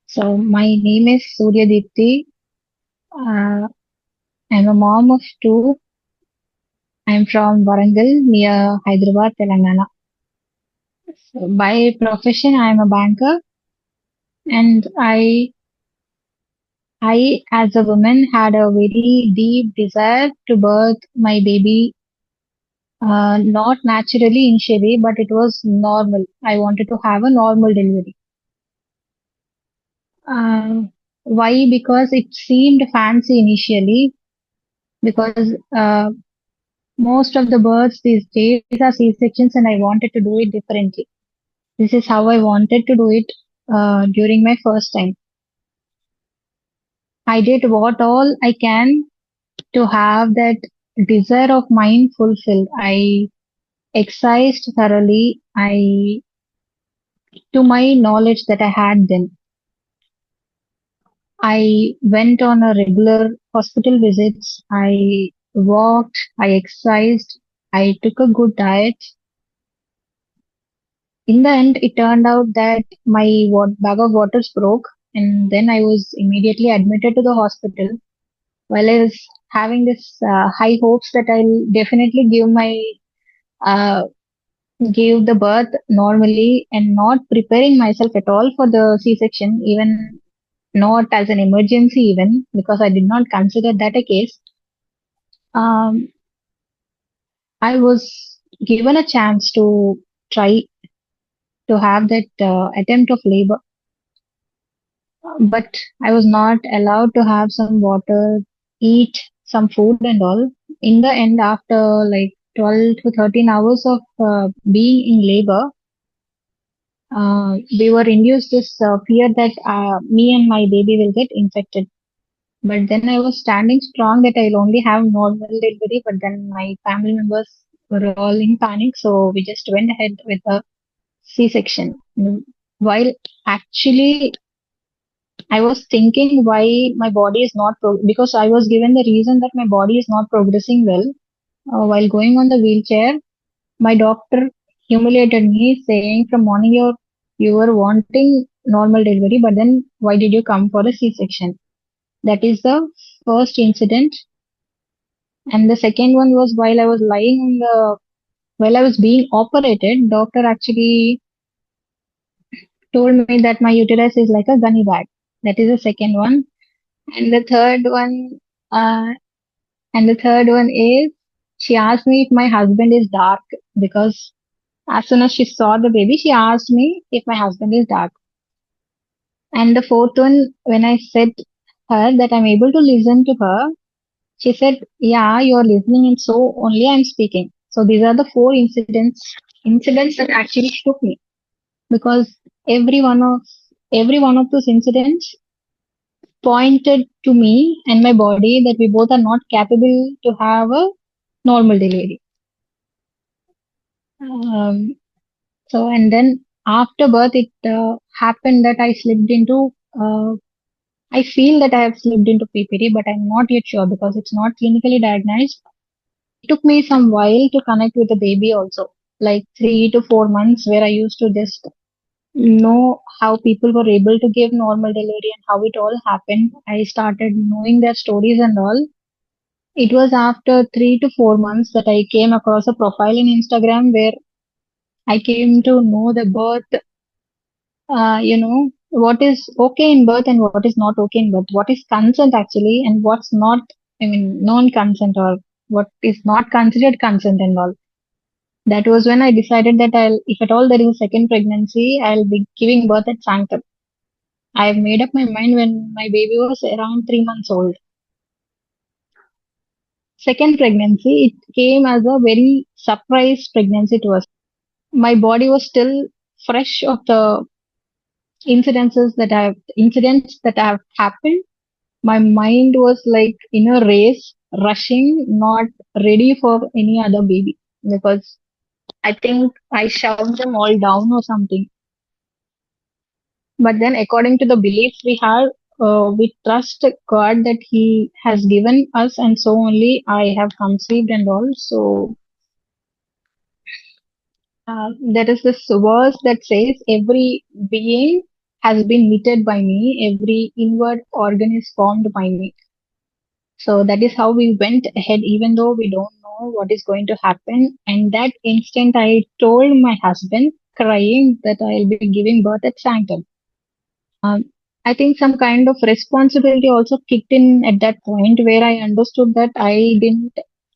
So my name is Surya Deepthi. Uh, I'm a mom of two. I'm from Warangal near Hyderabad, Telangana. So by profession, I'm a banker, and I, as a woman, had a very deep desire to birth my baby. Not naturally initially, but it was normal. I wanted to have a normal delivery. Uh, why? Because it seemed fancy initially. Because most of the births these days are C-sections, and I wanted to do it differently. This is how I wanted to do it during my first time. I did what all I can to have that desire of mine fulfilled. I exercised thoroughly. To my knowledge that I had then, I went on a regular hospital visits. I walked. I exercised. I took a good diet. In the end, it turned out that my bag of waters broke, and then I was immediately admitted to the hospital. While I was having this high hopes that I'll definitely uh, give the birth normally, and not preparing myself at all for the C-section, even not as an emergency, even because I did not consider that a case. Um, I was given a chance to try to have that attempt of labor. But I was not allowed to have some water, eat some food and all. In the end, after like 12 to 13 hours of being in labor, we were induced this fear that me and my baby will get infected. But then I was standing strong that I'll only have normal delivery. But then my family members were all in panic, so we just went ahead with a C-section. While actually I was thinking why my body is not because I was given the reason that my body is not progressing well. While going on the wheelchair, my doctor humiliated me, saying from morning you were wanting normal delivery, but then why did you come for a C-section? That is the first incident, and the second one was while I was being operated. Doctor actually told me that my uterus is like a gunny bag. That is the second one, and the third one. Uh, And the third one is she asked me if my husband is dark, because as soon as she saw the baby, she asked me if my husband is dark. And the fourth one, when I said her that I'm able to listen to her, she said, "Yeah, you're listening, and so only I'm speaking." So these are the four incidents that actually shook me, because every one of every one of those incidents pointed to me and my body that we both are not capable to have a normal delivery. Um, So, and then after birth, it happened that I feel that I have slipped into PPD, but I'm not yet sure because it's not clinically diagnosed. It took me some while to connect with the baby also, like 3 to 4 months, where I used to just know how people were able to give normal delivery and how it all happened. I started knowing their stories and all. It was after 3 to 4 months that I came across a profile in Instagram where I came to know the birth, what is okay in birth and what is not okay in birth, what is consent actually, and what's not, I mean, non-consent, or what is not considered consent and all. That was when I decided that if at all there is a second pregnancy, I'll be giving birth at Sanctum. I've made up my mind when my baby was around 3 months old. Second pregnancy, it came as a very surprise pregnancy to us. My body was still fresh of the incidents that have happened. My mind was like in a race, rushing, not ready for any other baby, because I think I shoved them all down or something. But then, according to the beliefs we have, we trust God that He has given us, and so only I have conceived and all. So there is this verse that says, "Every being." has been knitted by me. Every inward organ is formed by me. So that is how we went ahead, even though we don't know what is going to happen. And that instant, I told my husband, crying, that I'll be giving birth at Sanctum. I think some kind of responsibility also kicked in at that point where I understood that I didn't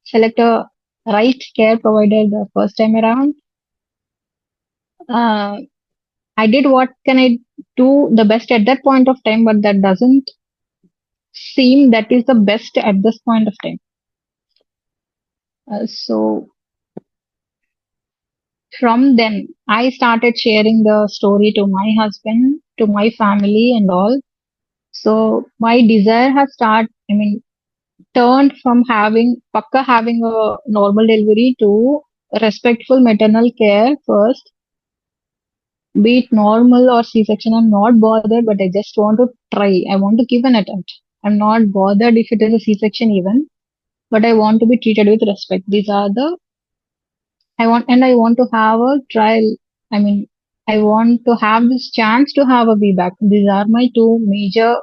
select a right care provider the first time around. Uh, I did what can I do the best at that point of time, but that doesn't seem that is the best at this point of time. So from then, I started sharing the story to my husband, to my family, and all. So my desire has turned from having a normal delivery to respectful maternal care first, be it normal or C-section. I'm not bothered, but I just want to try. I want to give an attempt. I'm not bothered if it is a C-section even, but I want to be treated with respect. These are the I want to have a trial. I mean, I want to have this chance to have a feedback. These are my two major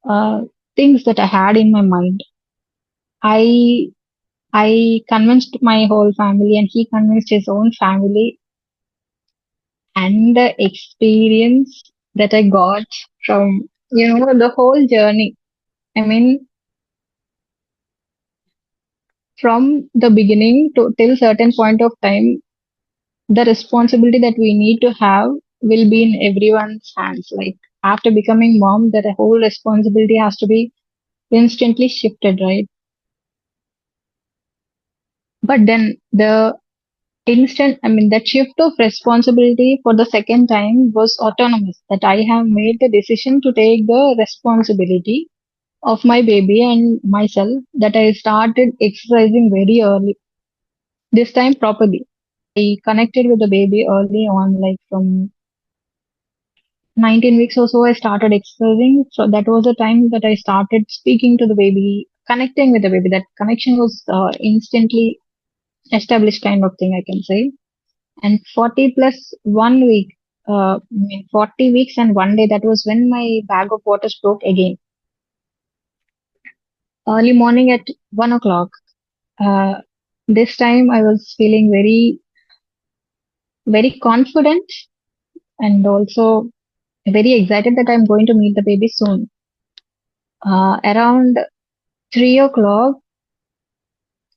uh, things that I had in my mind. I I convinced my whole family, and he convinced his own family, and the experience that I got from the whole journey. I mean, from the beginning to till certain point of time, the responsibility that we need to have will be in everyone's hands. Like after becoming mom, that whole responsibility has to be instantly shifted, right? But then that shift of responsibility for the second time was autonomous. That I have made the decision to take the responsibility of my baby and myself. That I started exercising very early. This time properly. I connected with the baby early on, like from 19 weeks or so, I started exercising. So that was the time that I started speaking to the baby, connecting with the baby. That connection was instantly established, kind of thing, I can say. And 40 plus 1 week, 40 weeks and 1 day, that was when my bag of waters broke again. Early morning at 1 o'clock. Uh, this time I was feeling very, very confident and also very excited that I'm going to meet the baby soon. Around 3 o'clock,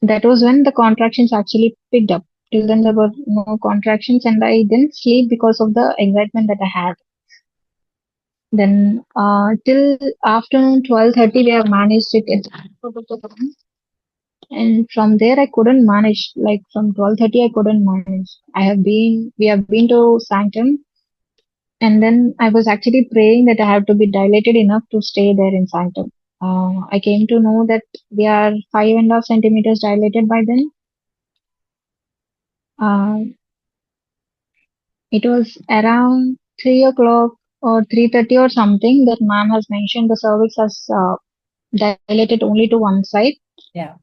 that was when the contractions actually picked up. Till then, there were no contractions, and I didn't sleep because of the excitement that I had. Then, till afternoon 12:30, we have managed it in and from there I couldn't manage. Like from 12:30, I couldn't manage. We have been to Sanctum, and then I was actually praying that I have to be dilated enough to stay there in Sanctum. I came to know that we are 5.5 centimeters dilated by then. Uh, It was around 3 o'clock or 3:30 or something that ma'am has mentioned the cervix has dilated only to one side. Yeah.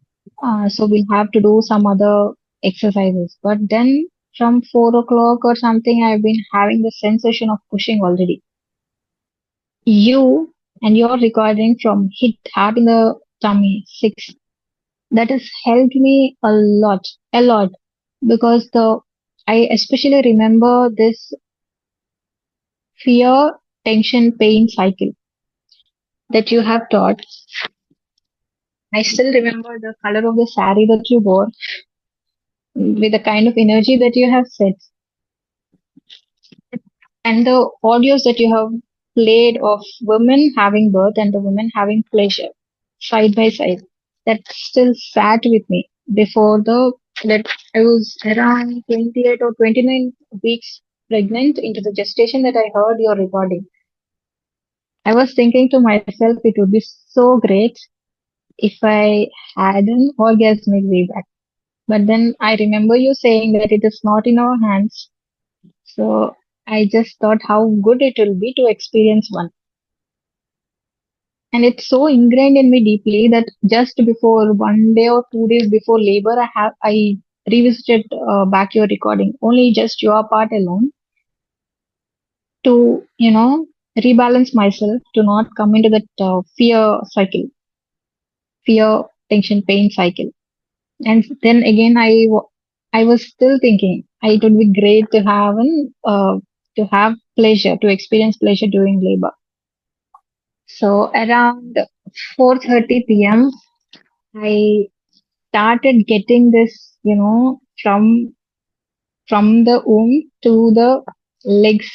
So we'll have to do some other exercises. But then from 4 o'clock or something, I've been having the sensation of pushing already. You and your recording from hit hard in the tummy 6. That has helped me a lot, because the I especially remember this fear, tension, pain cycle that you have taught. I still remember the color of the sari that you wore with the kind of energy that you have set and the audios that you have played of women having birth and the women having pleasure side by side. That still sat with me before that I was around 28 or 29 weeks pregnant into the gestation that I heard your recording. I was thinking to myself, it would be so great if I had an orgasmic feedback. But then I remember you saying that it is not in our hands. So I just thought how good it will be to experience one. And it's so ingrained in me deeply that just before 1 day or 2 days before labor, I revisited back your recording, only just your part alone. to, rebalance myself to not come into that fear cycle, fear, tension, pain cycle. And then again, I was still thinking it would be great to have to have pleasure, to experience pleasure during labor. So around 4:30 p.m., I started getting this, from the womb to the legs.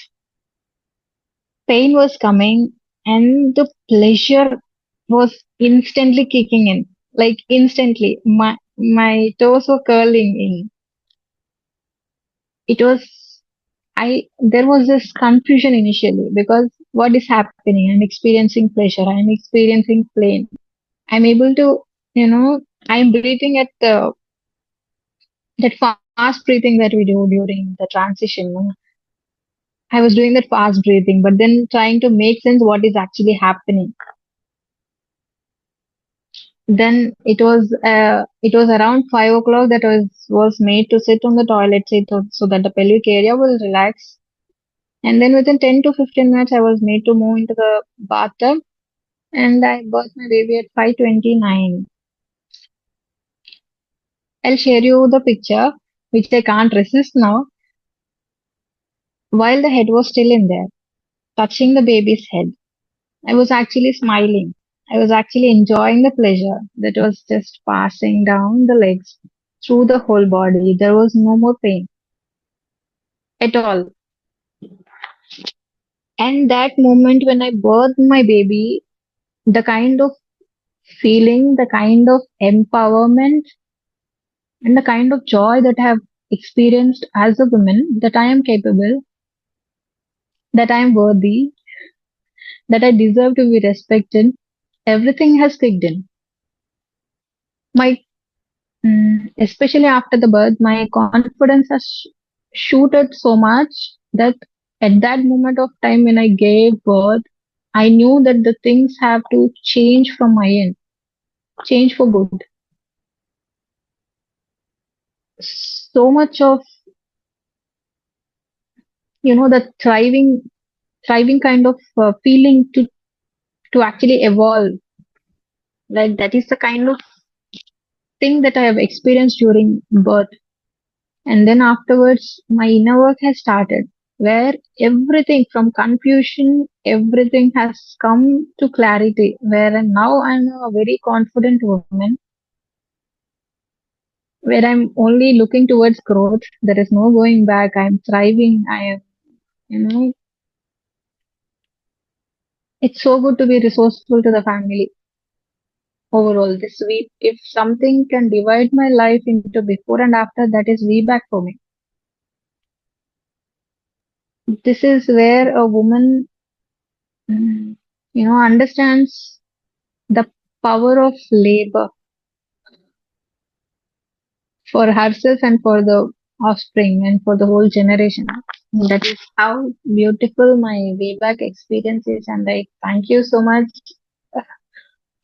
Pain was coming, and the pleasure was instantly kicking in. Like instantly, my toes were curling in. It was there was this confusion initially because what is happening? I'm experiencing pleasure. I'm experiencing pain. I'm able to, I'm breathing at that fast breathing that we do during the transition. I was doing that fast breathing, but then trying to make sense what is actually happening. Then it was around 5 o'clock that was made to sit on the toilet seat so that the pelvic area will relax. And then within 10 to 15 minutes, I was made to move into the bathtub, and I birthed my baby at 5:29. I'll share you the picture, which I can't resist now. While the head was still in there, touching the baby's head, I was actually smiling. I was actually enjoying the pleasure that was just passing down the legs through the whole body. There was no more pain at all. And that moment when I birthed my baby, the kind of feeling, the kind of empowerment, and the kind of joy that I have experienced as a woman, that I am capable, that I am worthy, that I deserve to be respected, everything has kicked in. Especially after the birth, my confidence has shooted so much that at that moment of time when I gave birth, I knew that the things have to change from my end, change for good. So much of, the thriving kind of feeling to actually evolve. Like that is the kind of thing that I have experienced during birth. And then afterwards, my inner work has started, where everything from confusion, everything has come to clarity, where now I'm a very confident woman, where I'm only looking towards growth. There is no going back. I'm thriving. You know, it's so good to be resourceful to the family. Overall, this week, if something can divide my life into before and after, that is way back for me. This is where a woman, mm, understands the power of labor for herself and for the offspring and for the whole generation. That is how beautiful my way back experience is, and I thank you so much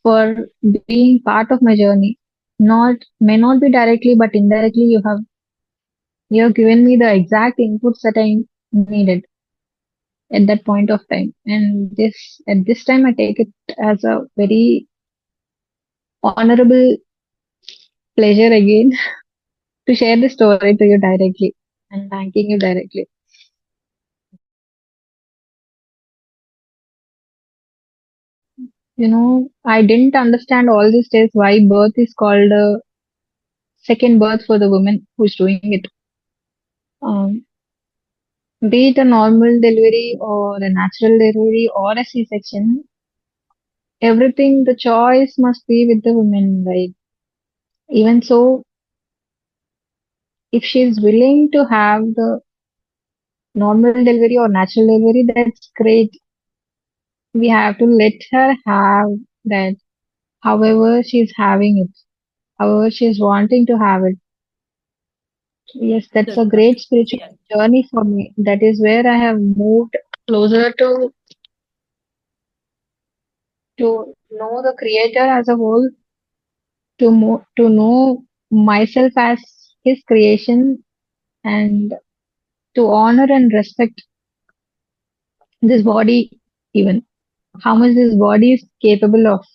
for being part of my journey. Not may not be directly, but indirectly, you have given me the exact inputs that I needed at that point of time. And this at this time, I take it as a very honorable pleasure again to share the story to you directly and thanking you directly. I didn't understand all these days why birth is called a second birth for the woman who's doing it. Um, be it a normal delivery or a natural delivery or a C-section, everything, the choice must be with the woman, right? Even so, if she's willing to have the normal delivery or natural delivery, that's great. We have to let her have that, however she's having it, however she's wanting to have it. Yes, that's a great Definitely. spiritual Yes. journey for me. That is where I have moved closer to know the creator as a whole, to know myself as his creation, and to honor and respect this body, even how much this body is capable of.